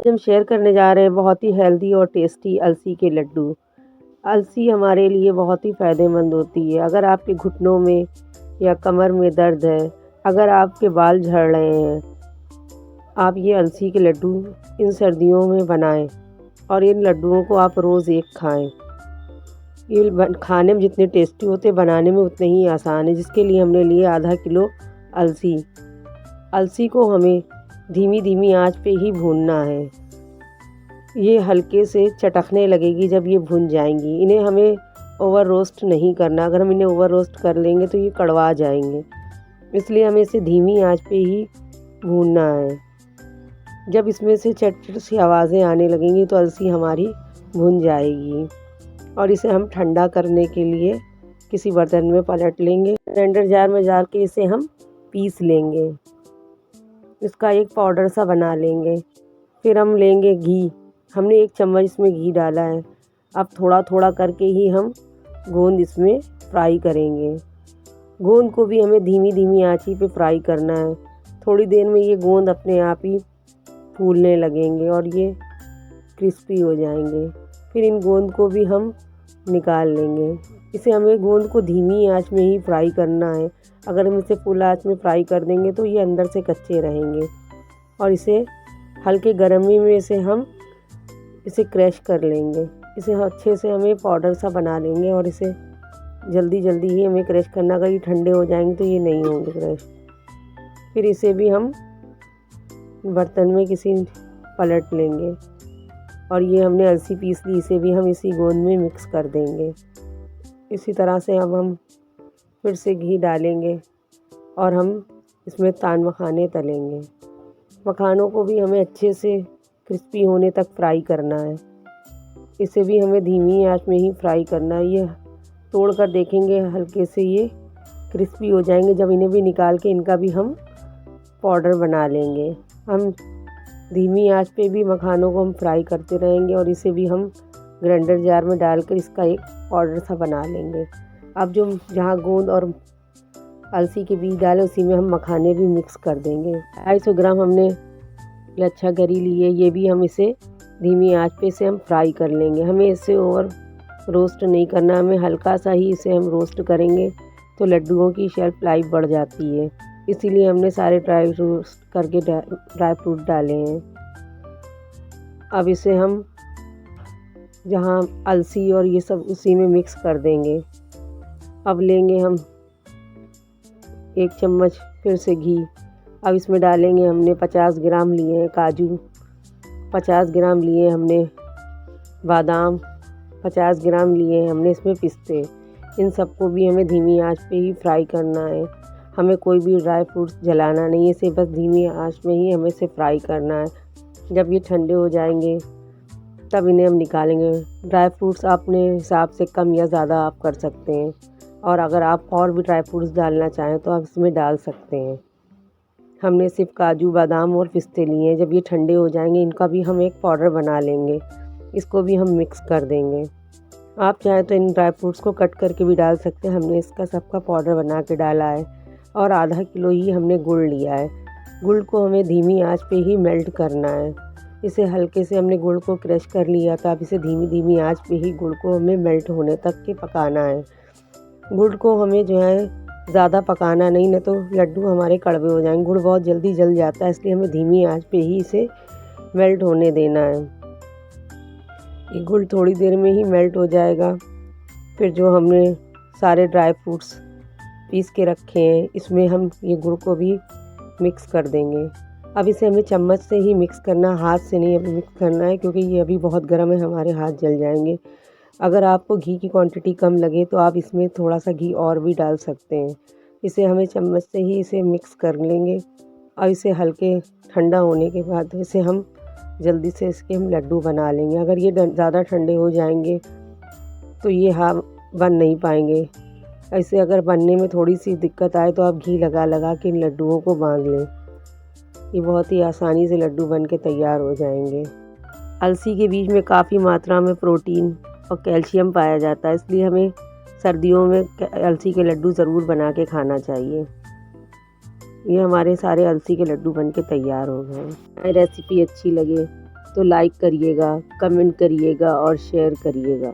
हम शेयर करने जा रहे हैं बहुत ही हेल्दी और टेस्टी अलसी के लड्डू। अलसी हमारे लिए बहुत ही फ़ायदेमंद होती है। अगर आपके घुटनों में या कमर में दर्द है, अगर आपके बाल झड़ रहे हैं, आप ये अलसी के लड्डू इन सर्दियों में बनाएं और इन लड्डुओं को आप रोज़ एक खाएं। ये खाने में जितने टेस्टी होते हैं, बनाने में उतने ही आसान है। जिसके लिए हमने लिए आधा किलो अलसी। अलसी को हमें धीमी धीमी आंच पे ही भूनना है। ये हल्के से चटकने लगेगी जब ये भुन जाएंगी। इन्हें हमें ओवर रोस्ट नहीं करना। अगर हम इन्हें ओवर रोस्ट कर लेंगे तो ये कड़वा जाएंगे, इसलिए हमें इसे धीमी आंच पे ही भूनना है। जब इसमें से चट चट सी आवाज़ें आने लगेंगी तो अलसी हमारी भुन जाएगी और इसे हम ठंडा करने के लिए किसी बर्तन में पलट लेंगे। ग्राइंडर जार में डाल के इसे हम पीस लेंगे। इसका एक पाउडर सा बना लेंगे। फिर हम लेंगे घी। हमने 1 चम्मच इसमें घी डाला है। अब थोड़ा थोड़ा करके ही हम गोंद इसमें फ्राई करेंगे। गोंद को भी हमें धीमी धीमी आंच पे फ्राई करना है। थोड़ी देर में ये गोंद अपने आप ही फूलने लगेंगे और ये क्रिस्पी हो जाएंगे। फिर इन गोंद को भी हम निकाल लेंगे। इसे हमें गोंद को धीमी आंच में ही फ्राई करना है। अगर हम इसे फुल आंच में फ्राई कर देंगे तो ये अंदर से कच्चे रहेंगे। और इसे हल्के गर्मी में इसे क्रश कर लेंगे। इसे अच्छे से हमें पाउडर सा बना लेंगे और इसे जल्दी जल्दी ही हमें क्रश करना। अगर ये ठंडे हो जाएंगे तो ये नहीं होंगे क्रश। फिर इसे भी हम बर्तन में किसी पलट लेंगे और ये हमने अलसी पीस ली, इसे भी हम इसी गोंद में मिक्स कर देंगे। इसी तरह से अब हम फिर से घी डालेंगे और हम इसमें तान मखाने तलेंगे। मखानों को भी हमें अच्छे से क्रिस्पी होने तक फ्राई करना है। इसे भी हमें धीमी आंच में ही फ्राई करना है। ये तोड़ कर देखेंगे हल्के से ये क्रिस्पी हो जाएंगे। जब इन्हें भी निकाल के इनका भी हम पाउडर बना लेंगे। हम धीमी आंच पे भी मखानों को हम फ्राई करते रहेंगे और इसे भी हम ग्राइंडर जार में डालकर इसका एक पाउडर सा बना लेंगे। अब जो जहाँ गोंद और अलसी के बीज डाले उसी में हम मखाने भी मिक्स कर देंगे। 250 ग्राम हमने लच्छा गरी ली है। ये भी हम इसे धीमी आंच पे इसे हम फ्राई कर लेंगे। हमें इसे ओवर रोस्ट नहीं करना, हमें हल्का सा ही इसे हम रोस्ट करेंगे तो लड्डुओं की शेल्फ लाइफ बढ़ जाती है। इसीलिए हमने सारे ड्राई फ्रूट डाले हैं। अब इसे हम जहाँ अलसी और ये सब उसी में मिक्स कर देंगे। अब लेंगे हम 1 चम्मच फिर से घी। अब इसमें डालेंगे, हमने 50 ग्राम लिए हैं काजू, 50 ग्राम लिए हमने बादाम, 50 ग्राम लिए हैं हमने इसमें पिस्ते। इन सबको भी हमें धीमी आंच पे ही फ्राई करना है। हमें कोई भी ड्राई फ्रूट्स जलाना नहीं है, इसे बस धीमी आंच में ही हमें इसे फ्राई करना है। जब ये ठंडे हो जाएंगे तब इन्हें हम निकालेंगे। ड्राई फ्रूट्स अपने हिसाब से कम या ज़्यादा आप कर सकते हैं और अगर आप और भी ड्राई फ्रूट्स डालना चाहें तो आप इसमें डाल सकते हैं। हमने सिर्फ काजू, बादाम और पिस्ते लिए हैं। जब ये ठंडे हो जाएंगे इनका भी हम एक पाउडर बना लेंगे। इसको भी हम मिक्स कर देंगे। आप चाहें तो इन ड्राई फ्रूट्स को कट करके भी डाल सकते हैं। हमने इसका सबका पाउडर बना के डाला है और आधा किलो ही हमने गुड़ लिया है। गुड़ को हमें धीमी आंच पे ही मेल्ट करना है। इसे हल्के से हमने गुड़ को क्रश कर लिया था। अब इसे धीमी धीमी आंच पे ही गुड़ को हमें मेल्ट होने तक के पकाना है। गुड़ को हमें जो है ज़्यादा पकाना नहीं, न तो लड्डू हमारे कड़वे हो जाएंगे। गुड़ बहुत जल्दी जल जाता है, इसलिए हमें धीमी आंच पे ही इसे मेल्ट होने देना है। ये गुड़ थोड़ी देर में ही मेल्ट हो जाएगा। फिर जो हमने सारे ड्राई फ्रूट्स पीस के रखे हैं इसमें हम ये गुड़ को भी मिक्स कर देंगे। अब इसे हमें चम्मच से ही मिक्स करना, हाथ से नहीं अभी मिक्स करना है क्योंकि ये अभी बहुत गर्म है, हमारे हाथ जल जाएंगे। अगर आपको घी की क्वांटिटी कम लगे तो आप इसमें थोड़ा सा घी और भी डाल सकते हैं। इसे हमें चम्मच से ही इसे मिक्स कर लेंगे और इसे हल्के ठंडा होने के बाद इसे हम जल्दी से इसके हम लड्डू बना लेंगे। अगर ये ज़्यादा ठंडे हो जाएंगे तो ये बन नहीं पाएंगे। ऐसे अगर बनने में थोड़ी सी दिक्कत आए तो आप घी लगा लगा के इन लड्डुओं को बांध लें। ये बहुत ही आसानी से लड्डू बन के तैयार हो जाएंगे। अलसी के बीज में काफ़ी मात्रा में प्रोटीन और कैल्शियम पाया जाता है, इसलिए हमें सर्दियों में अलसी के लड्डू ज़रूर बना के खाना चाहिए। ये हमारे सारे अलसी के लड्डू बन के तैयार हो गए। रेसिपी अच्छी लगे तो लाइक करिएगा, कमेंट करिएगा और शेयर करिएगा।